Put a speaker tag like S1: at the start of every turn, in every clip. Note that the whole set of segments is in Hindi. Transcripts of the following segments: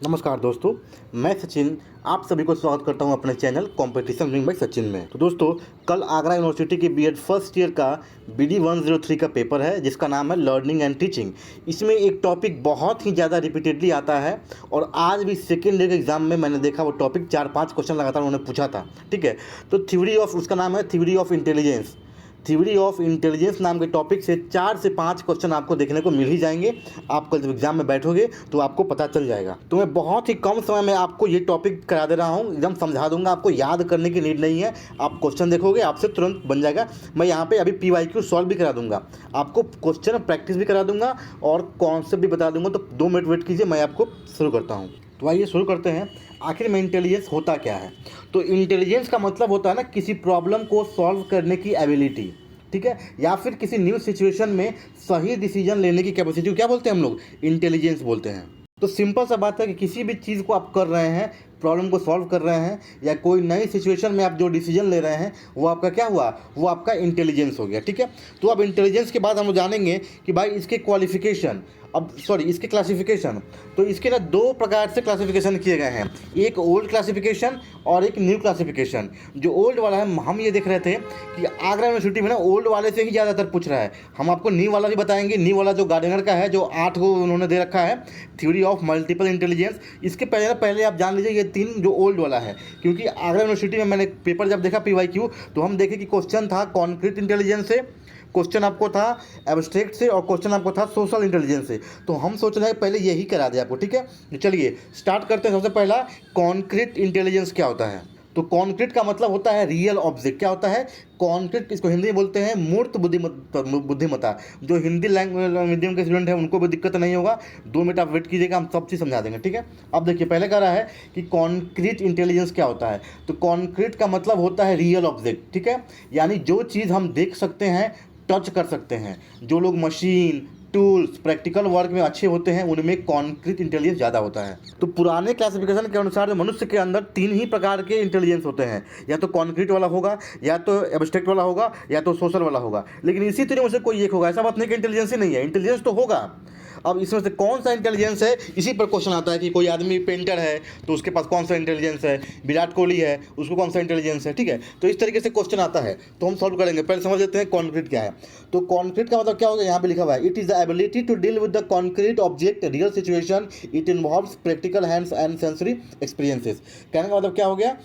S1: नमस्कार दोस्तों, मैं सचिन आप सभी को स्वागत करता हूं अपने channel competition wing by Sachin में। तो दोस्तों, कल आगरा यूनिवर्सिटी के बीएड फर्स्ट ईयर का BD 103 का पेपर है जिसका नाम है लर्निंग एंड टीचिंग। इसमें एक टॉपिक बहुत ही ज़्यादा रिपीटेडली आता है और आज भी सेकेंड ईयर के एग्जाम में मैंने देखा वो टॉपिक 4-5 क्वेश्चन लगातार उन्होंने पूछा था। ठीक है, तो उसका नाम है theory of intelligence. Theory of intelligence नाम के टॉपिक से 4 से 5 क्वेश्चन आपको देखने को मिल ही जाएंगे। आप कल जब एग्जाम में बैठोगे तो आपको पता चल जाएगा। तो मैं बहुत ही कम समय में आपको ये टॉपिक करा दे रहा हूँ, एकदम समझा दूंगा। आपको याद करने की नीड नहीं है, आप क्वेश्चन देखोगे आपसे तुरंत बन जाएगा। मैं यहाँ पे अभी PYQ सॉल्व भी करा दूंगा, आपको क्वेश्चन प्रैक्टिस भी करा दूंगा और कॉन्सेप्ट भी बता दूंगा। तो 2 मिनट वेट कीजिए, मैं आपको शुरू करता हूँ। तो आइए शुरू करते हैं। आखिर में इंटेलिजेंस होता क्या है? तो इंटेलिजेंस का मतलब होता है ना किसी प्रॉब्लम को सॉल्व करने की एबिलिटी, ठीक है, या फिर किसी न्यू सिचुएशन में सही डिसीजन लेने की कैपेसिटी को क्या बोलते हैं हम लोग? इंटेलिजेंस बोलते हैं। तो सिंपल सा बात है कि किसी भी चीज़ को आप कर रहे हैं, प्रॉब्लम को सॉल्व कर रहे हैं या कोई नई सिचुएशन में आप जो डिसीजन ले रहे हैं वो आपका क्या हुआ? वो आपका इंटेलिजेंस हो गया। ठीक है, तो अब इंटेलिजेंस के बाद हम जानेंगे कि भाई इसके क्वालिफिकेशन, इसके क्लासिफिकेशन। तो इसके ना 2 प्रकार से क्लासिफिकेशन किए गए हैं, एक ओल्ड क्लासिफिकेशन और एक न्यू क्लासिफिकेशन। जो ओल्ड वाला है, हम ये देख रहे थे कि आगरा यूनिवर्सिटी में ना ओल्ड वाले से ही ज़्यादातर पूछ रहा है। हम आपको न्यू वाला भी बताएंगे। न्यू वाला जो गार्डनर का है, जो 8 को उन्होंने दे रखा है, थ्योरी ऑफ मल्टीपल इंटेलिजेंस। इसके पहले आप जान लीजिए ये 3 जो ओल्ड वाला है, क्योंकि आगरा यूनिवर्सिटी में मैंने पेपर जब देखा PYQ तो हम देखे कि क्वेश्चन था कॉन्क्रीट इंटेलिजेंस से, क्वेश्चन आपको था एब्स्ट्रैक्ट से और क्वेश्चन आपको था सोशल इंटेलिजेंस से। तो हम सोच रहे हैं पहले यही करा दे आपको। ठीक है, तो चलिए स्टार्ट करते हैं। सबसे पहला, कॉन्क्रीट इंटेलिजेंस क्या होता है? तो कॉन्क्रीट का मतलब होता है रियल ऑब्जेक्ट। क्या होता है? कॉन्क्रीट, इसको हिंदी में बोलते हैं मूर्त बुद्धिमत्ता। जो हिंदी लैंग्वेज मीडियम के स्टूडेंट हैं उनको भी दिक्कत नहीं होगा, 2 मिनट आप वेट कीजिएगा, हम सब चीज़ समझा देंगे। ठीक है, अब देखिए पहले कह रहा है कि कॉन्क्रीट इंटेलिजेंस क्या होता है। तो कॉन्क्रीट का मतलब होता है रियल ऑब्जेक्ट। ठीक है, यानी जो चीज़ हम देख सकते हैं, टच कर सकते हैं। जो लोग मशीन, टूल्स, प्रैक्टिकल वर्क में अच्छे होते हैं उनमें कॉन्क्रीट इंटेलिजेंस ज़्यादा होता है। तो पुराने क्लासिफिकेशन के अनुसार मनुष्य के अंदर 3 ही प्रकार के इंटेलिजेंस होते हैं, या तो कॉन्क्रीट वाला होगा, या तो एब्स्ट्रैक्ट वाला होगा, या तो सोशल वाला होगा। लेकिन इसी तरह में से कोई एक होगा। ऐसा बात नहीं कि इंटेलिजेंस ही नहीं है, इंटेलिजेंस तो होगा। अब इसमें से कौन सा इंटेलिजेंस है, इसी पर क्वेश्चन आता है कि कोई आदमी पेंटर है तो उसके पास कौन सा इंटेलिजेंस है, विराट कोहली है उसको कौन सा इंटेलिजेंस है। ठीक है, तो इस तरीके से क्वेश्चन आता है, तो हम सॉल्व करेंगे। पहले समझ लेते हैं कॉन्क्रीट क्या है। तो कॉन्क्रीट का मतलब क्या होगा? यहाँ पे लिखा हुआ है, it is the ability to deal with the concrete object real situation, it involves practical hands and sensory experiences. कहने का मतलब क्या हो गया?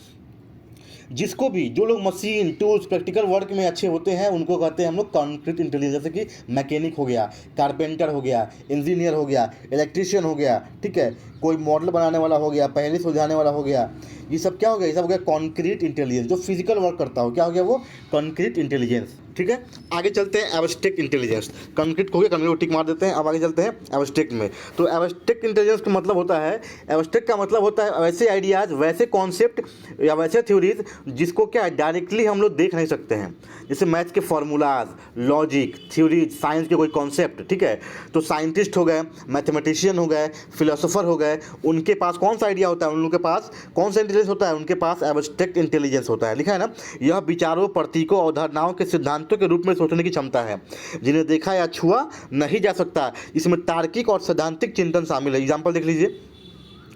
S1: जिसको भी, जो लोग मशीन, टूल्स, प्रैक्टिकल वर्क में अच्छे होते हैं उनको कहते हैं हम लोग कॉन्क्रीट इंटेलिजेंस। जैसे कि मैकेनिक हो गया, कारपेंटर हो गया, इंजीनियर हो गया, इलेक्ट्रीशियन हो गया, ठीक है, कोई मॉडल बनाने वाला हो गया, पहेली सुलझाने वाला हो गया। ये सब क्या हो गया? ये सब हो गया कॉन्क्रीट इंटेलिजेंस। जो फिजिकल वर्क करता हो, क्या हो गया? वो कॉन्क्रीट इंटेलिजेंस। ठीक है, आगे चलते हैं एब्स्ट्रैक्ट इंटेलिजेंस। कॉन्क्रीट हो गया, कॉन्क्रीट टिक मार देते हैं। अब आगे चलते हैं एब्स्ट्रैक्ट में। तो एब्स्ट्रैक्ट इंटेलिजेंस का मतलब होता है, एब्स्ट्रैक्ट का मतलब होता है वैसे आइडियाज़, वैसे कॉन्सेप्ट या वैसे थ्योरीज जिसको क्या डायरेक्टली हम लोग देख नहीं सकते हैं। जैसे मैथ्स के फार्मूलाज, लॉजिक, थ्योरीज, साइंस के कोई कॉन्सेप्ट। ठीक है, तो साइंटिस्ट हो गए, मैथमेटिशियन हो गए, फिलोसोफर हो गए, उनके पास कौन सा आइडिया होता है? उन लोगों के पास कौन सा इंटेलिजेंस होता है? उनके पास एब्स्ट्रैक्ट इंटेलिजेंस होता है। लिखा है ना, यह विचारों, प्रतीकों, अवधारणाओं के सिद्धांतों के रूप में सोचने की क्षमता है जिन्हें देखा या छुआ नहीं जा सकता। इसमें तार्किक और सैद्धांतिक चिंतन शामिल है। एग्जाम्पल देख लीजिए,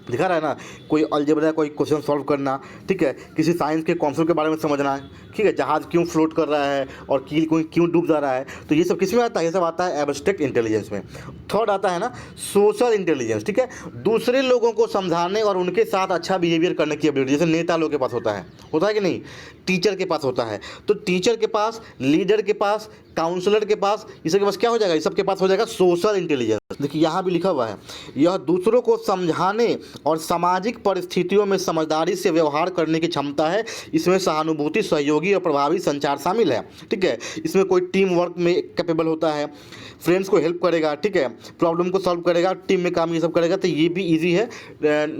S1: दिखा रहा है ना, कोई अलजेब्रा कोई क्वेश्चन सॉल्व करना, ठीक है, किसी साइंस के कॉन्सेप्ट के बारे में समझना है, ठीक है, जहाज क्यों फ्लोट कर रहा है और कील कोई क्यों डूब जा रहा है, तो ये सब किस में आता है? ये सब आता है एब्स्ट्रैक्ट इंटेलिजेंस में। थर्ड आता है ना सोशल इंटेलिजेंस। ठीक है, दूसरे लोगों को समझाने और उनके साथ अच्छा बिहेवियर करने की एबिलिटी। जैसे नेता लोग के पास होता है कि नहीं? टीचर के पास होता है। तो टीचर के पास, लीडर के पास, काउंसलर के पास, ये सब के पास क्या हो जाएगा? ये सब के पास हो जाएगा सोशल इंटेलिजेंस। देखिए यहाँ भी लिखा हुआ है, यह दूसरों को समझाने और सामाजिक परिस्थितियों में समझदारी से व्यवहार करने की क्षमता है। इसमें सहानुभूति, सहयोगी और प्रभावी संचार शामिल है। ठीक है, इसमें कोई टीम वर्क में कैपेबल होता है, फ्रेंड्स को हेल्प करेगा, ठीक है, प्रॉब्लम को सॉल्व करेगा, टीम में काम ये सब करेगा, तो ये भी इजी है।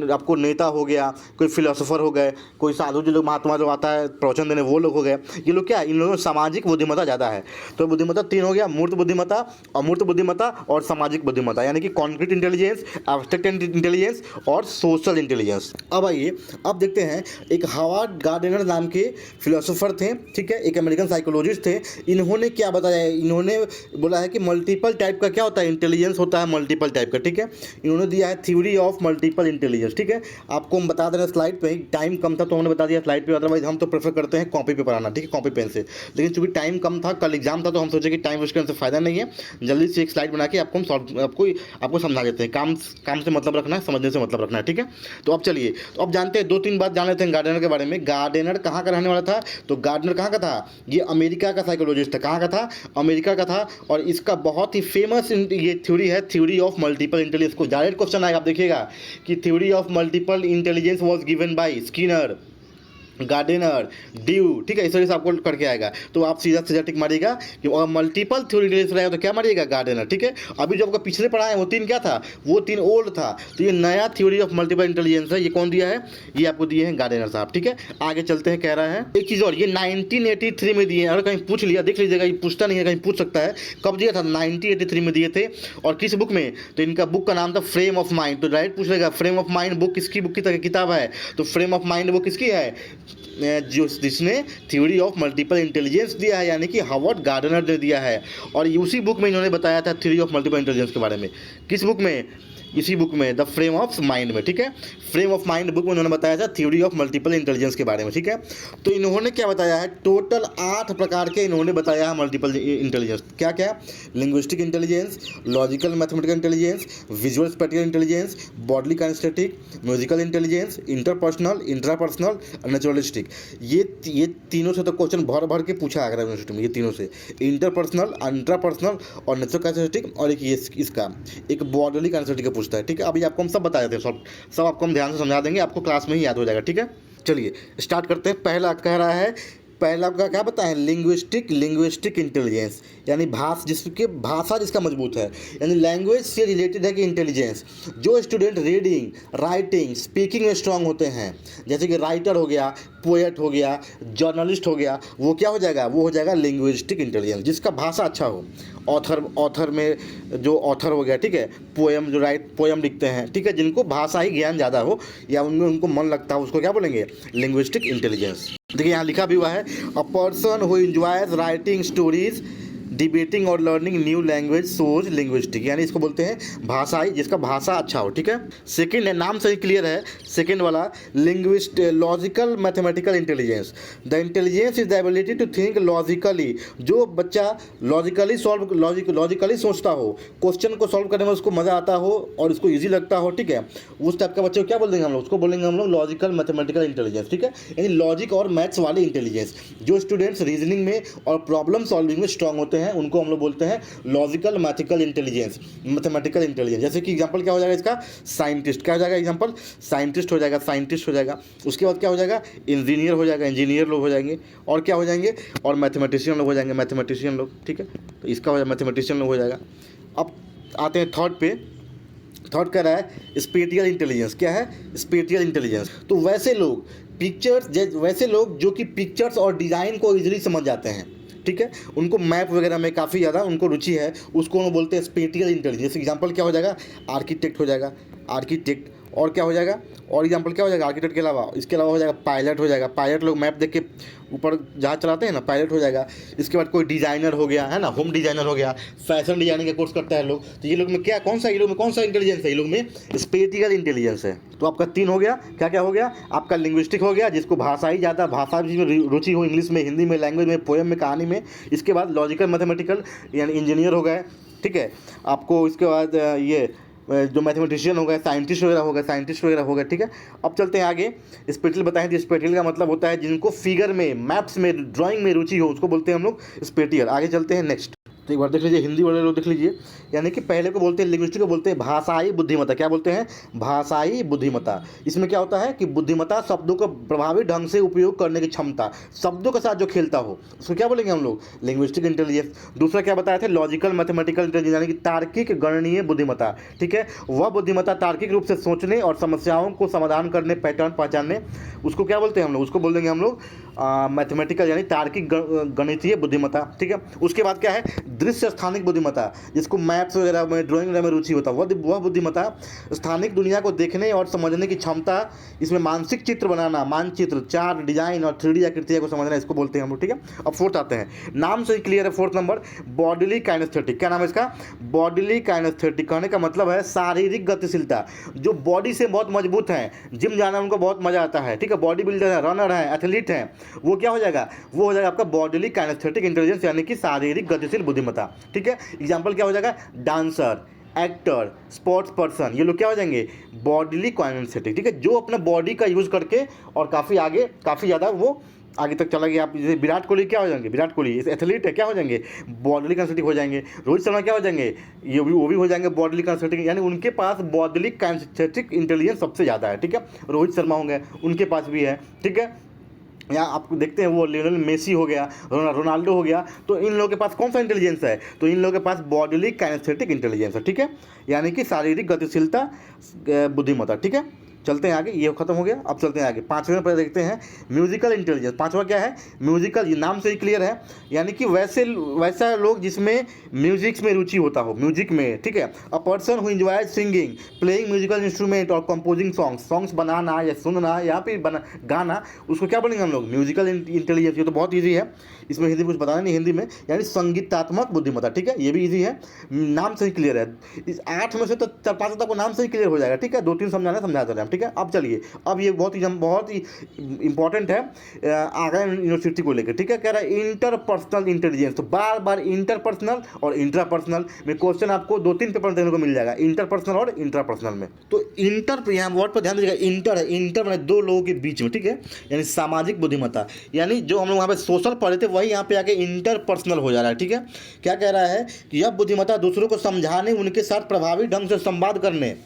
S1: आपको नेता हो गया, कोई फिलोसोफर हो गए, कोई साधु जो लोग, महात्मा जो आता है प्रवचन देने, वो लोग हो गए। ये लोग क्या, इन लोगों में सामाजिक बुद्धिमत्ता ज़्यादा है। तो बुद्धिमत्ता 3 हो गया, मूर्त बुद्धिमत्ता, अमूर्त बुद्धिमत्ता और सामाजिक बुद्धिमत्ता, यानी कि कॉन्क्रीट इंटेलिजेंस, एब्स्ट्रैक्ट इंटेलिजेंस और सोशल इंटेलिजेंस। अब आइए अब देखते हैं, एक हावर्ड गार्डनर नाम के फिलोसोफर थे, ठीक है, एक अमेरिकन साइकोलॉजिस्ट थे। इन्होंने क्या बताया है, इन्होंने बोला है कि मल्टीपल टाइप का क्या होता है, इंटेलिजेंस होता है मल्टीपल टाइप का, ठीक है। इन्होंने दिया है थ्योरी ऑफ मल्टीपल इंटेलिजेंस, ठीक है। आपको हम बता दे रहे हैं स्लाइड पे, टाइम कम था तो हमने बता दिया स्लाइड पे, अदरवाइज हम तो प्रेफर करते हैं कॉपी पे पढ़ाना, ठीक है, कॉपी पेन से। लेकिन चूंकि टाइम कम था, कल एग्जाम था, तो हम सोचे कि टाइम वेस्ट करने से फायदा नहीं है, जल्दी से एक स्लाइड बना के आपको हम सॉल्व आपको समझा देते हैं। काम से मतलब रखना है, समझने से मतलब रखना है, ठीक है। तो अब चलिए, तो अब जानते हैं 2-3 बात जान लेते हैं गार्डनर के बारे में। गार्डनर कहाँ का रहने वाला था, तो गार्डनर कहाँ का था, ये अमेरिका का साइकोलॉजिस्ट था। कहाँ का था, अमेरिका का था। और इसका बहुत ही फेमस ये थ्योरी है, थ्योरी ऑफ मल्टीपल इंटेलिजेंस। को डायरेक्ट क्वेश्चन आएगा, आप देखिएगा कि theory of multiple intelligence was given by Skinner, Gardner, Dewey, ठीक है, इस तरह से आपको करके आएगा। तो आप सीधा टिक मारिएगा कि और मल्टीपल थ्योरी इंटेलिजेंस रहेगा तो क्या मारिएगा, गार्डनर, ठीक है। अभी जो आपको पिछले पढ़ा है वो 3 क्या था, वो 3 ओल्ड था। तो ये नया थ्योरी ऑफ मल्टीपल इंटेलिजेंस है, ये कौन दिया है, ये आपको दिए हैं गार्डनर साहब, ठीक है। आगे चलते हैं, कह रहा है एक चीज़ और, ये 1983 में दिए हैं। अगर कहीं पूछ लिया, देख लीजिएगा, ये पूछता नहीं है, कहीं पूछ सकता है कब दिया था, 1983 में दिए थे। और किस बुक में, तो इनका बुक का नाम था फ्रेम ऑफ माइंड। तो डायरेक्ट पूछ लेगा फ्रेम ऑफ माइंड बुक किसकी बुक की किताब है, तो फ्रेम ऑफ माइंड बुक किसकी है, जो जिसने थ्योरी ऑफ मल्टीपल इंटेलिजेंस दिया है, यानी कि हावर्ड गार्डनर ने दिया है। और उसी बुक में इन्होंने बताया था थ्योरी ऑफ मल्टीपल इंटेलिजेंस के बारे में। किस बुक में, इसी बुक में, द फ्रेम ऑफ माइंड में, ठीक है। फ्रेम ऑफ माइंड बुक में उन्होंने बताया था थ्योरी ऑफ मल्टीपल इंटेलिजेंस के बारे में, ठीक है। तो इन्होंने क्या बताया है, टोटल 8 प्रकार के इन्होंने बताया है मल्टीपल इंटेलिजेंस। क्या क्या, linguistic intelligence, logical mathematical intelligence, visual spatial intelligence, bodily kinesthetic, musical intelligence, interpersonal, intrapersonal, naturalistic. ये तीनों से तो क्वेश्चन भर के पूछा अगर यूनिवर्सिटी में, ये तीनों से, इंटरपर्सनल, इंट्रापर्सनल और नेचुरल काइनेस्थेटिक, और एक ये इसका एक बॉडली काइनेस्थेटिक पूछता है, ठीक है। अभी आपको हम सब बता देते हैं, सब आपको हम ध्यान से समझा देंगे, आपको क्लास में ही याद हो जाएगा, ठीक है। चलिए स्टार्ट करते हैं। पहला कह रहा है, पहला का क्या बताएं, लिंग्विस्टिक इंटेलिजेंस, यानी भाषा जिसका मजबूत है, यानी लैंग्वेज से रिलेटेड है कि इंटेलिजेंस। जो स्टूडेंट रीडिंग, राइटिंग, स्पीकिंग में स्ट्रांग होते हैं, जैसे कि राइटर हो गया, पोएट हो गया, जर्नलिस्ट हो गया, वो क्या हो जाएगा, वो हो जाएगा लिंग्विस्टिक इंटेलिजेंस। जिसका भाषा अच्छा हो, ऑथर में जो ऑथर हो गया, ठीक है, पोएम लिखते हैं, ठीक है, जिनको भाषा ही ज्ञान ज़्यादा हो या उनमें उनको मन लगता हो, उसको क्या बोलेंगे, लिंग्विस्टिक इंटेलिजेंस। देखिए यहाँ लिखा भी हुआ है, a person who enjoys writing stories, debating और लर्निंग न्यू लैंग्वेज सोज लिंग्विस्टिक, यानी इसको बोलते हैं भाषाई, जिसका भाषा अच्छा हो, ठीक है। सेकंड है, नाम से ही क्लियर है, सेकंड वाला logical mathematical intelligence. The intelligence is the ability to think logically. जो बच्चा लॉजिकली सोचता हो, क्वेश्चन को सॉल्व करने में उसको मज़ा आता हो और उसको ईजी लगता हो, ठीक है, उस टाइप का बच्चे को क्या बोल देंगे हम लोग, उसको बोलेंगे हम लोग लॉजिकल मैथमेटिकल इंटेलिजेंस, ठीक है, यानी लॉजिक और मैथ्स वाली इंटेलिजेंस। जो स्टूडेंट्स रीजनिंग में और प्रॉब्लम सॉल्विंग में स्ट्रांग होते हैं उनको हम लोग बोलते हैं लॉजिकल मैथमेटिकल इंटेलिजेंस। जैसे कि एग्जांपल क्या हो जाएगा इसका, साइंटिस्ट, क्या हो जाएगा एग्जांपल, साइंटिस्ट हो जाएगा। उसके बाद क्या हो जाएगा, इंजीनियर हो जाएगा, इंजीनियर लोग हो जाएंगे, और क्या हो जाएंगे, और मैथमेटिशियन लोग हो जाएंगे, मैथमेटिशियन लोग, ठीक है। तो इसका हो जाएगा मैथमेटिशियन लोग हो जाएगा। अब आते हैं थर्ड पे, थर्ड कह रहा है स्पेटियल इंटेलिजेंस। क्या है, स्पेटियल इंटेलिजेंस। तो वैसे लोग जो कि पिक्चर्स और डिज़ाइन को इजीली समझ जाते हैं, ठीक है, उनको मैप वगैरह में काफ़ी ज़्यादा उनको रुचि है, उसको हम बोलते हैं स्पेटियल इंटेलिजेंस। एग्जांपल क्या हो जाएगा, आर्किटेक्ट हो जाएगा, आर्किटेक्ट, और क्या हो जाएगा, और एग्जांपल क्या हो जाएगा आर्किटेक्ट के अलावा, इसके अलावा हो जाएगा पायलट हो जाएगा, पायलट लोग मैप देख के ऊपर जहाज चलाते हैं ना, पायलट हो जाएगा। इसके बाद कोई डिज़ाइनर हो गया, है ना, होम डिज़ाइनर हो गया, फैशन डिजाइनिंग का कोर्स करता है लोग, तो ये लोग में क्या, कौन सा इंटेलिजेंस है, ये लोग में स्पेटियल इंटेलिजेंस है। तो आपका 3 हो गया, क्या क्या हो गया, आपका लिंग्विस्टिक हो गया, जिसको भाषा ही ज़्यादा, भाषा में रुचि हो, इंग्लिश में, हिंदी में, लैंग्वेज में, पोएम में, कहानी में। इसके बाद लॉजिकल मैथमेटिकल यानी इंजीनियर हो गए, ठीक है। आपको इसके बाद ये जो मैथमेटिशियन हो गए, साइंटिस्ट वगैरह हो गए, ठीक है। अब चलते हैं आगे, स्पेटियल बताएं। तो स्पेटियल का मतलब होता है जिनको फिगर में, मैप्स में, ड्राइंग में रुचि हो, उसको बोलते हैं हम लोग स्पेटियल। आगे चलते हैं नेक्स्ट। तो एक बार देख लीजिए, हिंदी वाले लोग देख लीजिए, यानी कि पहले को बोलते हैं लिंग्विस्टिक को बोलते हैं भाषाई बुद्धिमत्ता। क्या बोलते हैं, भाषाई बुद्धिमत्ता। इसमें क्या होता है कि बुद्धिमत्ता शब्दों का प्रभावी ढंग से उपयोग करने की क्षमता, शब्दों के साथ जो खेलता हो, उसको क्या बोलेंगे हम लोग, लिंग्विस्टिक इंटेलिजेंस। दूसरा क्या बताया था, लॉजिकल मैथमेटिकल इंटेलिजेंस, यानी कि तार्किक गणनीय बुद्धिमत्ता, ठीक है। वह बुद्धिमत्ता तार्किक रूप से सोचने और समस्याओं को समाधान करने, पैटर्न पहचानने, उसको क्या बोलते हैं हम लोग, उसको बोल देंगे हम लोग मैथमेटिकल यानी तार्किक गणितीय बुद्धिमत्ता, ठीक है। उसके बाद क्या है, दृश्य स्थानिक बुद्धिमत्ता, जिसको मैथ्स वगैरह में, ड्राइंग वगैरह में रुचि होता है, वह बुद्धिमत्ता। स्थानिक दुनिया को देखने और समझने की क्षमता, इसमें मानसिक चित्र बनाना, मानचित्र, चार्ट, डिजाइन और 3D आकृतियों को समझना, इसको बोलते हैं हम लोग, ठीक है। अब फोर्थ आते हैं, नाम से ही क्लियर है, फोर्थ नंबर बॉडीली काइनेस्थेटिक। क्या नाम है इसका, बॉडीली काइनेस्थेटिक। कहने का मतलब है शारीरिक गतिशीलता। जो बॉडी से बहुत मजबूत है, जिम जाना उनको बहुत मजा आता है, ठीक है, बॉडी बिल्डर है, रनर है, एथलीट है, वो क्या हो जाएगा, वो हो जाएगा आपका बॉडीली काइनेस्थेटिक इंटेलिजेंस, यानी कि शारीरिक गतिशील बुद्धिमत्ता, ठीक है। एग्जाम्पल क्या हो जाएगा, डांसर, एक्टर, स्पोर्ट्स पर्सन, ये लोग क्या हो जाएंगे, बॉडीली काइनेस्थेटिक, ठीक है। जो अपना बॉडी का यूज करके और काफ़ी आगे, काफ़ी ज़्यादा वो आगे तक चला गया। आप जैसे विराट कोहली क्या हो जाएंगे, विराट कोहली एथलीट है, क्या हो जाएंगे, बॉडीली काइनेस्थेटिक हो जाएंगे। रोहित शर्मा क्या हो जाएंगे, वो भी हो जाएंगे बॉडीली काइनेस्थेटिक, यानी उनके पास बॉडीली काइनेस्थेटिक इंटेलिजेंस सबसे ज़्यादा है, ठीक है। रोहित शर्मा होंगे, उनके पास भी है, ठीक है। यहाँ आप देखते हैं वो लियोनेल मेसी हो गया, रोनाल्डो हो गया, तो इन लोगों के पास कौन सा इंटेलिजेंस है, तो इन लोगों के पास बॉडीली काइनेस्थेटिक इंटेलिजेंस है, ठीक है, यानी कि शारीरिक गतिशीलता बुद्धिमत्ता, ठीक है। चलते हैं आगे, ये खत्म हो गया। अब चलते हैं आगे, पाँचवें पर देखते हैं म्यूजिकल इंटेलिजेंस। पांचवा क्या है, म्यूजिकल, ये नाम से ही क्लियर है, यानी कि वैसा लोग जिसमें म्यूजिक में रुचि होता हो, म्यूजिक में, ठीक है। A person who enjoys singing, playing musical instrument और कंपोजिंग सॉन्ग्स बनाना या सुनना या फिर गाना, उसको क्या बोलेंगे हम लोग, म्यूजिकल इंटेलिजेंस। ये तो बहुत ईजी है, इसमें हिंदी में कुछ बताना नहीं, हिंदी में यानी संगीतात्मक बुद्धिमत्ता, ठीक है, ये भी ईजी है, नाम से ही क्लियर है। इस 8 में से तो 4-5 तक को नाम से ही क्लियर हो जाएगा, ठीक है। 2-3 समझा रहे हैं, ठीक है। अब चलिए, अब ये बहुत ही इंपॉर्टेंट है आगरा यूनिवर्सिटी को लेकर, ठीक है। कह रहा है इंटरपर्सनल इंटेलिजेंस, तो बार बार इंटरपर्सनल और इंट्रापर्सनल में क्वेश्चन आपको 2-3 पेपर देखने को मिल जाएगा, इंटरपर्सनल और इंट्रापर्सनल में। तो इंटर, यहाँ वर्ड पर ध्यान दीजिएगा, इंटर मैंने दो लोगों के बीच में, ठीक है, यानी सामाजिक बुद्धिमत्ता, यानी जो हम लोग वहाँ पे सोशल पढ़े थे वही यहाँ पे आके इंटरपर्सनल हो जा रहा है, ठीक है। क्या कह रहा है कि यह बुद्धिमत्ता दूसरों को समझाने, उनके साथ प्रभावी ढंग से संवाद करने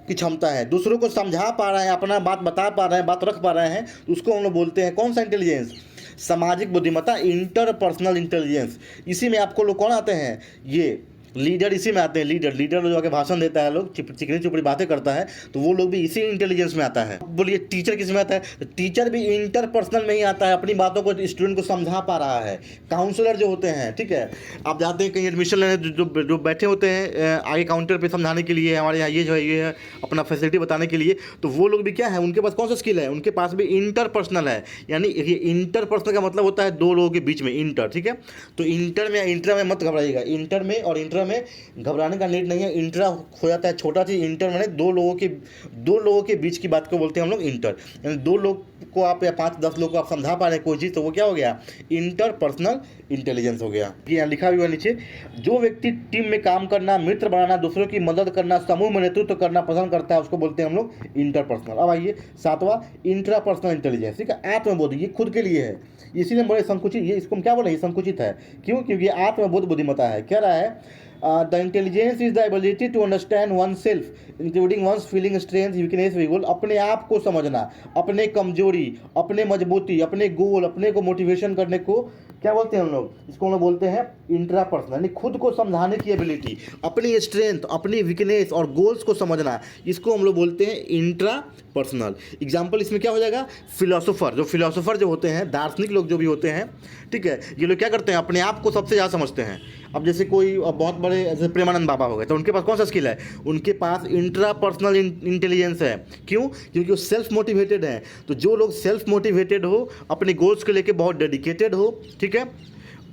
S1: की क्षमता है, दूसरों को समझा पा रहे हैं, अपना बात बता पा रहे हैं, बात रख पा रहे हैं, तो उसको हम लोग बोलते हैं कौन सा इंटेलिजेंस, सामाजिक बुद्धिमत्ता, इंटरपर्सनल इंटेलिजेंस। इसी में आपको लोग कौन आते हैं, ये लीडर इसी में आते हैं, लीडर जो आके भाषण देता है, लोग चिकनी चुपड़ी बातें करता है, तो वो लोग भी इसी इंटेलिजेंस में आता है। बोलिए टीचर किस में आता है, तो टीचर भी इंटरपर्सनल में ही आता है, अपनी बातों को स्टूडेंट को समझा पा रहा है। काउंसलर जो होते हैं, ठीक है, आप जाते हैं कहीं एडमिशन लेने, जो बैठे होते हैं आगे काउंटर पर समझाने के लिए, हमारे यहाँ ये जो है ये है, अपना फैसिलिटी बताने के लिए, तो वो लोग भी क्या है, उनके पास कौन सा स्किल है, उनके पास भी इंटरपर्सनल है। यानी ये इंटरपर्सनल का मतलब होता है दो लोगों के बीच में, इंटर, ठीक है। तो इंटर में, इंट्रा में मत घबराइएगा, इंटर में और इंट्रा में घबराने का नीड नहीं है। इंट्रा हो जाता है छोटा चीज, इंटर मैंने दो लोगों के बीच की बात को बोलते हैं हम लोग इंटर, यानी 2 लोग को आप या 5-10 लोग को आप समझा पा रहे हैं कोई चीज़, तो वो क्या हो गया, इंटरपर्सनल इंटेलिजेंस हो गया। यहाँ लिखा हुआ नीचे, जो व्यक्ति टीम में काम करना, मित्र बनाना, दूसरों की मदद करना, समूह में नेतृत्व करना पसंद करता है, उसको बोलते हैं हम लोग इंटरपर्सनल। अब आइए 7वां, इंट्रापर्सनल इंटेलिजेंस, ठीक है। आत्मबोध, ये खुद के लिए है, इसीलिए बड़े संकुचित, ये इसको हम क्या बोले, संकुचित है, क्यों, क्योंकि आत्मबोध बुद्धिमत्ता है। क्या रहा है, the intelligence is the ability to understand one self including one's feeling, strength, weakness, वीगोल, अपने आप को समझना, अपने कमजोरी, अपने मजबूती, अपने गोल, अपने को मोटिवेशन करने को क्या बोलते हैं हम लोग, इसको हम लोग बोलते हैं इंट्रापर्सनल, यानी खुद को समझाने की एबिलिटी, अपनी स्ट्रेंथ, अपनी वीकनेस और गोल्स को समझना, इसको हम लोग बोलते हैं इंट्रापर्सनल। एग्जाम्पल इसमें क्या हो जाएगा, फिलोसोफर जो होते हैं, दार्शनिक लोग जो भी होते हैं, ठीक है, ये लोग क्या करते हैं, अपने आप को सबसे ज़्यादा समझते हैं। अब जैसे कोई बहुत बड़े जैसे प्रेमानंद बाबा हो गए, तो उनके पास कौन सा स्किल है, उनके पास इंट्रापर्सनल इंटेलिजेंस है। क्यों, क्योंकि वो सेल्फ मोटिवेटेड है। तो जो लोग सेल्फ मोटिवेटेड हो, अपने गोल्स को लेके बहुत डेडिकेटेड हो, ठीक है,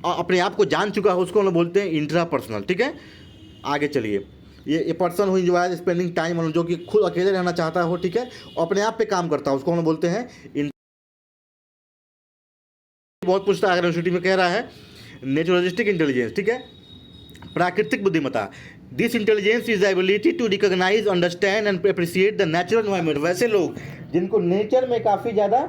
S1: अपने आप को जान चुका हो, उसको हम लोग बोलते हैं इंट्रापर्सनल, ठीक है। आगे चलिए, ये person who enjoys spending time, जो कि खुद अकेले रहना चाहता हो, ठीक है, अपने आप पे काम करता है, उसको हम लोग बोलते हैं। बहुत पूछता है यूनिवर्सिटी में, कह रहा है नेचुरलिस्टिक इंटेलिजेंस, ठीक है, प्राकृतिक बुद्धिमत्ता। This intelligence is the ability to recognise, understand and appreciate the natural environment. वैसे लोग जिनको नेचर में काफ़ी ज़्यादा,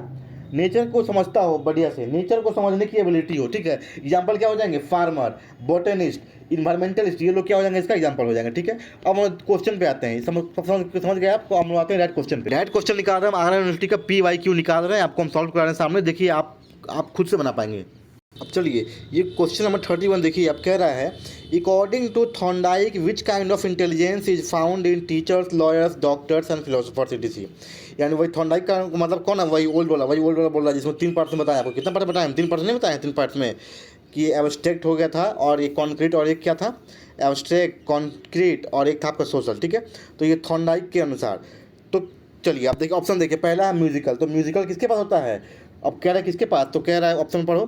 S1: नेचर को समझता हो, बढ़िया से नेचर को समझने की एबिलिटी हो, ठीक है। एग्जाम्पल क्या हो जाएंगे, फार्मर, बोटेनिस्ट, इन्वायरमेंटलिस्ट, ये लोग क्या हो जाएंगे, इसका एग्जाम्पल हो जाएंगे, ठीक है। अब हम क्वेश्चन पे आते हैं, समझ गए आपको, हम लोग आते हैं राइट क्वेश्चन पे। राइट क्वेश्चन निकाल रहे हैं हम, आगरा यूनिवर्सिटी का PYQ निकाल रहे हैं, आपको हम सॉल्व करा रहे हैं सामने, देखिए आप खुद से बना पाएंगे। अब चलिए ये क्वेश्चन नंबर 31 देखिए, आप कह रहा है according to Thorndike which kind of intelligence is found in teachers, lawyers, doctors and philosophers etc। यानी वही थॉर्नडाइक का मतलब कौन है, वही ओल्ड वाला बोल रहा है जिसमें 3 पार्ट्स में बताया आपको। कितना पार्ट बताया हम? 3 पार्ट्स नहीं बताए हैं? 3 पार्ट्स में कि एब्स्ट्रैक्ट हो गया था, और एक कॉन्क्रीट, और एक क्या था, एब्स्ट्रैक्ट, कॉन्क्रीट, और एक था आपका सोशल। ठीक है, तो ये थॉर्नडाइक के अनुसार। तो चलिए आप देखिए ऑप्शन देखिए, पहला है म्यूजिकल। तो म्यूजिकल किसके पास होता है? अब कह रहा है किसके पास, तो कह रहा है ऑप्शन पढ़ो,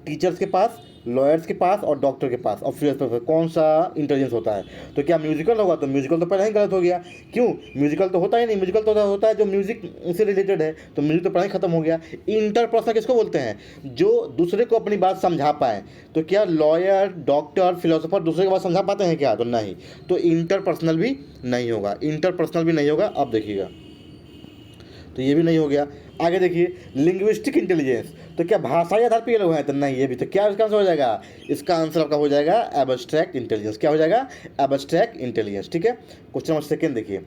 S1: टीचर्स के पास, लॉयर्स के पास और डॉक्टर के पास। और फिर कौन सा इंटेलिजेंस होता है? तो क्या म्यूजिकल होगा? तो म्यूजिकल तो पहले ही गलत हो गया। क्यों? म्यूजिकल तो होता ही नहीं। म्यूजिकल तो होता है जो म्यूजिक से रिलेटेड है, तो म्यूजिक तो पहले ही खत्म हो गया। इंटरपर्सनल किसको बोलते हैं? जो दूसरे को अपनी बात समझा पाए। तो क्या लॉयर, डॉक्टर, फिलोसोफर दूसरे की बात समझा पाते हैं क्या? तो नहीं। तो इंटरपर्सनल भी नहीं होगा, इंटरपर्सनल भी नहीं होगा। अब देखिएगा, तो ये भी नहीं हो गया। आगे देखिए लिंग्विस्टिक इंटेलिजेंस, तो क्या भाषाई आधार पर ये लोग हैं? तो नहीं, ये भी। तो क्या इसका आंसर हो जाएगा? इसका आंसर आपका हो जाएगा एब्स्ट्रैक्ट इंटेलिजेंस। क्या हो जाएगा? Abstract intelligence. ठीक है, क्वेश्चन नंबर 2 देखिए,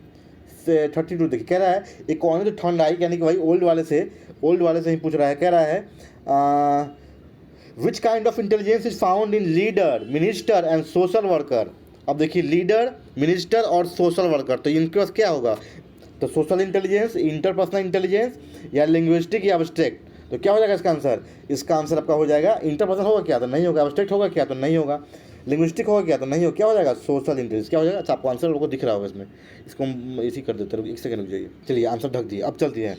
S1: 32 देखिए, कह रहा है अकॉर्डिंग टू थॉर्नडाइक, यानी कि भाई ओल्ड वाले से ही पूछ रहा है। कह रहा है which kind of intelligence is found in leader, minister and social worker. अब देखिए लीडर, मिनिस्टर और सोशल वर्कर, तो इनके पास क्या होगा? तो सोशल इंटेलिजेंस, इंटरपर्सनल इंटेलिजेंस, या लिंग्विस्टिक, या एब्स्ट्रैक्ट। तो क्या हो जाएगा इसका आंसर? इसका आंसर आपका हो जाएगा इंटरपर्सनल होगा क्या? तो नहीं होगा। एब्स्ट्रैक्ट होगा क्या? तो नहीं होगा। लिंग्विस्टिक होगा क्या? तो नहीं हो। क्या हो जाएगा? Social intelligence. क्या हो जाएगा? अच्छा, आपको आंसर लोगों को दिख रहा होगा इसमें, इसको हम इसी कर देते हैं। 1 सेकंड रुक जाइए। चलिए आंसर ढक दिए। अब चलती है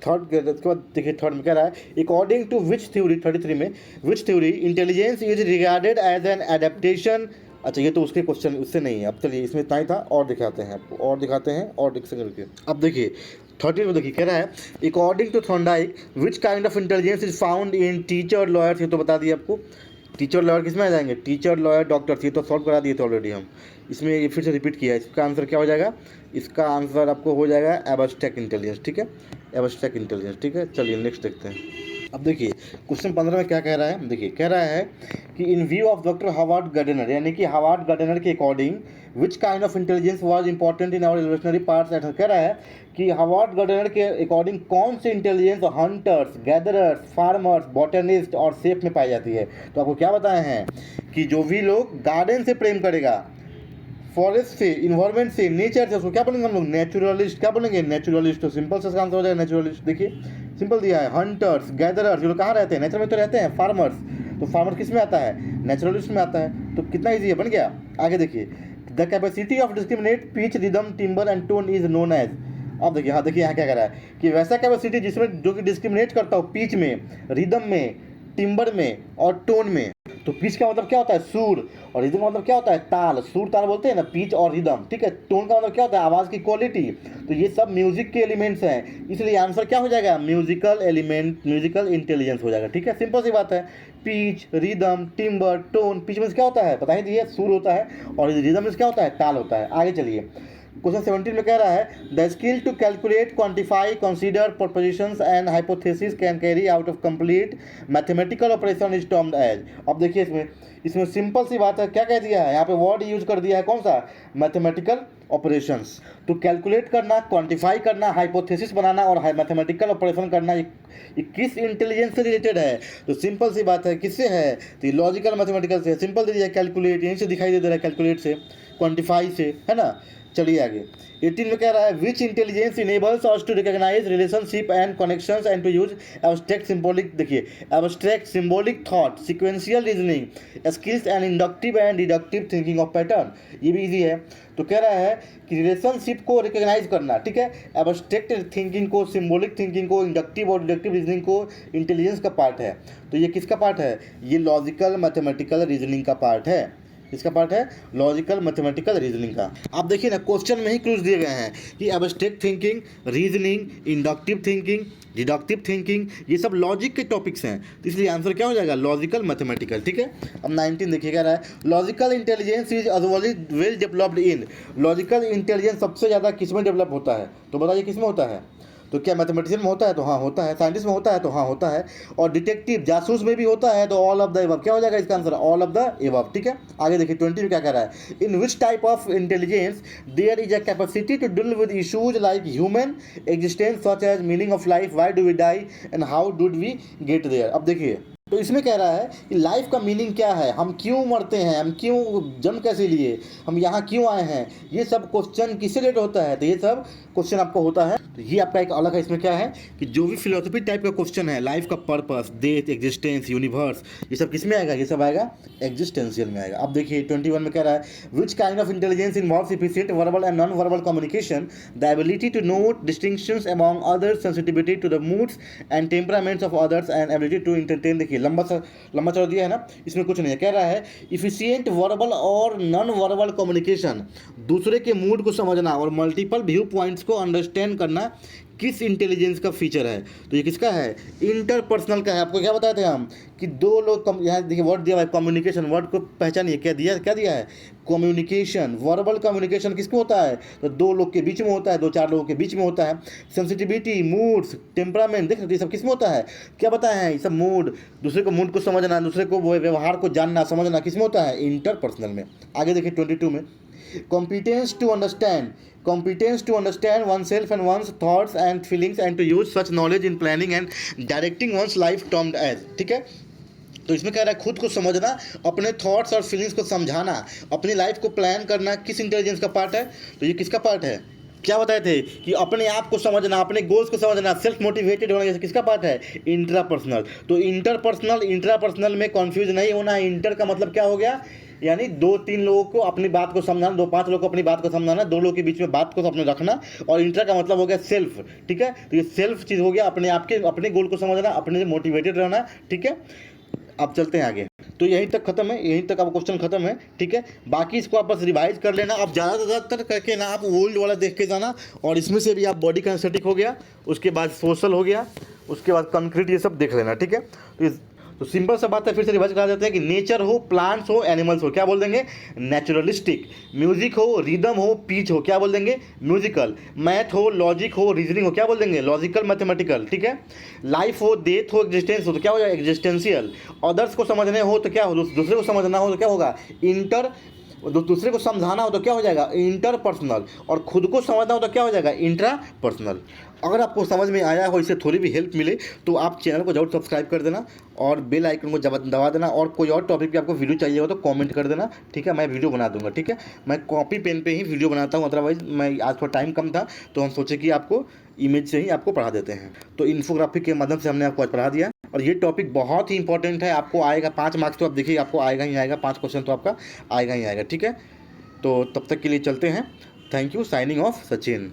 S1: थर्ड। उसके बाद देखिए थर्ड में कह रहा है अकॉर्डिंग टू विच थ्योरी, 33 में, which theory intelligence is regarded as an adaptation. अच्छा, ये तो उसके क्वेश्चन उससे नहीं है। अब चलिए इसमें इतना ही था, और दिखाते हैं आपको, और दिखाते हैं, और 1 सेकंड रुकिए। अब देखिए 30 में देखिए, कह रहा है according to Thorndike which kind of intelligence is found in teacher, lawyers. ये तो बता दिया आपको। टीचर, लॉयर किस में आ जाएंगे? Teacher, lawyer, doctors. ये तो सॉल्व करा दिए थे ऑलरेडी हम। इसमें ये फिर से रिपीट किया है। इसका आंसर क्या हो जाएगा? इसका आंसर आपको हो जाएगा एब्स्ट्रैक्ट इंटेलिजेंस। ठीक है, एब्स्ट्रैक्ट इंटेलिजेंस। ठीक है, चलिए नेक्स्ट देखते हैं। अब देखिए क्वेश्चन 15 में क्या कह रहा है। देखिए कह रहा है कि in view of doctor Harvard Gardner, यानी कि हार्वर्ड गार्डनर के according which kind of intelligence was important in our evolutionary parts at. कह रहा है कि हार्वर्ड गार्डनर के अकॉर्डिंग कौन सी intelligence hunters, gatherers, farmers, botanist और शेफ में पाई जाती है। तो आपको क्या बताए हैं कि जो भी लोग गार्डन से प्रेम करेगा, फॉरेस्ट से, इन्वायरमेंट से, नेचर से, उसको क्या बोलेंगे हम लोग? नेचुरलिस्ट। क्या बोलेंगे? नेचुरलिस्ट। तो सिंपल से इसका आंसर हो जाएगा नेचुरलिस्ट। देखिए सिंपल दिया है, हंटर्स, गैदरर्स। जो लोग कहाँ रहते हैं? नेचर में तो रहते हैं। फार्मर्स, तो फार्मर किस में आता है? नेचुरलिस्ट में आता है। तो कितना ईजी है, बन गया। आगे देखिए the capacity of discriminate pitch, rhythm, timbre and tone is known as. अब देखिए, हाँ देखिए यहाँ क्या कह रहा है कि वैसा कैपेसिटी जिसमें जो कि डिस्क्रिमिनेट करता हो पिच में, रिदम में, टिम्बर में और टोन में। तो पिच का मतलब क्या होता है? सुर। और रिदम का मतलब क्या होता है? ताल। सुर ताल बोलते हैं ना, पिच और रिदम। ठीक है, टोन का मतलब क्या होता है? आवाज़ की क्वालिटी। तो ये सब म्यूजिक के एलिमेंट्स हैं, इसलिए आंसर क्या हो जाएगा? म्यूजिकल एलिमेंट, म्यूजिकल इंटेलिजेंस हो जाएगा। ठीक है, सिंपल सी बात है। Pitch, rhythm, timber, tone. Pitch में क्या होता है? पता ही दिए, सुर होता है। और रिदम में क्या होता है? ताल होता है। आगे चलिए क्वेश्चन 17 में कह रहा है the skill to calculate, quantify, consider propositions and hypothesis can carry out of complete mathematical operation is termed as. अब देखिए इसमें सिंपल सी बात है, क्या कह दिया है यहाँ पे? वर्ड यूज कर दिया है, कौन सा? Mathematical operations. तो कैलकुलेट करना, क्वांटिफाई करना, हाइपोथेसिस बनाना और मैथमेटिकल ऑपरेशन करना, ये किस इंटेलिजेंस से रिलेटेड है? तो सिंपल सी बात है, किससे है? तो लॉजिकल मैथमेटिकल से। सिंपल दे दिया कैलकुलेट, यहीं से दिखाई दे रहा है कैलकुलेट से, क्वांटिफाई से, है ना। चलिए आगे 18 में कह रहा है which intelligence enables us to recognise relationship and connections and to use abstract symbolic. देखिए abstract symbolic thought, sequential reasoning skills and inductive and deductive thinking of pattern. ये भी इजी है। तो कह रहा है कि रिलेशनशिप को रिकॉग्नाइज करना, ठीक है, एब्स्ट्रैक्ट थिंकिंग को, सिंबॉलिक थिंकिंग को, इंडक्टिव और डिडक्टिव रीजनिंग को इंटेलिजेंस का पार्ट है। तो ये किसका पार्ट है? ये लॉजिकल मैथमेटिकल रीजनिंग का पार्ट है। इसका पार्ट है लॉजिकल मैथमेटिकल रीजनिंग का। आप देखिए ना क्वेश्चन में ही क्लूज दिए गए हैं कि abstract thinking, reasoning, inductive thinking, deductive thinking, ये सब लॉजिक के टॉपिक्स हैं। तो इसलिए आंसर क्या हो जाएगा? Logical mathematical. ठीक है, अब 19 देखिए कह रहा है logical intelligence is well developed in. Logical intelligence सबसे ज़्यादा किस में डेवलप होता है? तो बताइए किस में होता है? तो क्या मैथमेटिशियन में होता है? तो हाँ होता है। साइंटिस्ट में होता है? तो हाँ होता है। और डिटेक्टिव, जासूस में भी होता है? तो ऑल ऑफ द एबव। क्या हो जाएगा इसका answer? All of the above. ठीक है, आगे देखिए 20 में क्या कह रहा है in which type of intelligence there is a capacity to deal with issues like human existence such as meaning of life, why do we die and how do we get there. अब देखिए तो इसमें कह रहा है कि लाइफ का मीनिंग क्या है, हम क्यों मरते हैं, हम क्यों जन्म कैसे लिए, हम यहाँ क्यों आए हैं, ये सब क्वेश्चन किससे रिलेटेड होता है। तो ये सब क्वेश्चन आपको होता है। तो ये आपका एक अलग है। इसमें क्या है कि जो भी फिलोसफी टाइप का क्वेश्चन है, लाइफ का पर्पस, डेथ, एग्जिस्टेंस, यूनिवर्स, ये सब किस में आएगा, ये सब आएगा एग्जिस्टेंशियल में आएगा। अब देखिए 21 में कह रहा है which kind of intelligence involves efficient verbal and non verbal communication, the ability to note distinctions among others, sensitivity to the moods and temperaments of others and ability to entertain. देखिए लंबा चौड़ा दिया है ना, इसमें कुछ नहीं है। कह रहा है इफिशिएंट वर्बल और नॉन वर्बल कम्युनिकेशन, दूसरे के मूड को समझना और मल्टीपल व्यू पॉइंट्स को अंडरस्टैंड करना किस इंटेलिजेंस का फीचर है। तो ये किसका है, इंटरपर्सनल का है। आपको क्या बताए थे हम कि दो लोग, यहाँ देखिए वर्ड दिया हुआ है कम्युनिकेशन, वर्ड को पहचानिए, क्या दिया है कम्युनिकेशन। वर्बल कम्युनिकेशन किसको होता है, तो दो लोग के बीच में होता है, दो चार लोगों के बीच में होता है। सेंसिटिविटी, मूड्स, टेम्परामेंट, देख सकते ये सब किस में होता है, क्या बताया है, ये सब मूड, दूसरे को मूड को समझना, दूसरे को व्यवहार को जानना समझना किस में होता है, इंटरपर्सनल में। आगे देखिए 22 में competence to understand oneself and one's thoughts and feelings and to use such knowledge in planning and directing one's life termed as। ठीक है, तो इसमें कह रहा है खुद को समझना, अपने थॉट्स और फीलिंग्स को समझाना, अपनी लाइफ को प्लान करना किस इंटेलिजेंस का पार्ट है। तो ये किसका पार्ट है, क्या बताए थे कि अपने आप को समझना, अपने गोल्स को समझना, सेल्फ मोटिवेटेड होना, जैसे किसका पार्ट है, इंट्रापर्सनल। तो इंटरपर्सनल इंट्रापर्सनल में कंफ्यूज नहीं होना। इंटर का मतलब क्या हो गया, यानी दो तीन लोगों को अपनी बात को समझाना, दो पांच लोगों को अपनी बात को समझाना, दो लोगों के बीच में बात को अपने रखना। और इंट्रा का मतलब हो गया सेल्फ। ठीक है, तो ये सेल्फ चीज़ हो गया, अपने आप के अपने गोल को समझना, अपने मोटिवेटेड रहना। ठीक है, अब चलते हैं आगे। तो यहीं तक खत्म है, यहीं तक आपका क्वेश्चन खत्म है। ठीक है, बाकी इसको आप बस रिवाइज कर लेना। आप ज़्यादातर करके ना आप ओल्ड वाला देख के जाना, और इसमें से भी आप बॉडी काइनेस्थेटिक हो गया, उसके बाद सोशल हो गया, उसके बाद कंक्रीट, ये सब देख लेना। ठीक है, तो सिंपल सा बात है, फिर से रिवाइज करा देते हैं कि नेचर हो, प्लांट्स हो, एनिमल्स हो, क्या बोल देंगे, नेचुरलिस्टिक। म्यूजिक हो, रिदम हो, पीच हो, क्या बोल देंगे, म्यूजिकल। मैथ हो, लॉजिक हो, रीजनिंग हो, क्या बोल देंगे, लॉजिकल मैथमेटिकल। ठीक है, लाइफ हो, डेथ हो, एग्जिस्टेंस हो, तो क्या हो जाएगा, एग्जिस्टेंशियल। अदर्स को समझने हो तो क्या हो, दूसरे को समझना हो तो क्या होगा, दूसरे को समझाना हो तो क्या हो जाएगा, इंटरपर्सनल। और खुद को समझना हो तो क्या हो जाएगा, इंट्रापर्सनल। अगर आपको समझ में आया हो, इससे थोड़ी भी हेल्प मिले, तो आप चैनल को जरूर सब्सक्राइब कर देना और बेल आइकन को दबा देना। और कोई और टॉपिक पे आपको वीडियो चाहिए हो तो कमेंट कर देना। ठीक है, मैं वीडियो बना दूंगा। ठीक है, मैं कॉपी पेन पे ही वीडियो बनाता हूँ, अदरवाइज मैं आज थोड़ा टाइम कम था तो हम सोचे कि आपको इमेज से ही आपको पढ़ा देते हैं। तो इन्फोग्राफिक के माध्यम से हमने आपको आज पढ़ा दिया, और ये टॉपिक बहुत ही इंपॉर्टेंट है। आपको आएगा 5 मार्क्स, तो आप देखिए आपको आएगा ही आएगा, 5 क्वेश्चन तो आपका आएगा ही आएगा। ठीक है, तो तब तक के लिए चलते हैं। Thank you, signing off, Sachin.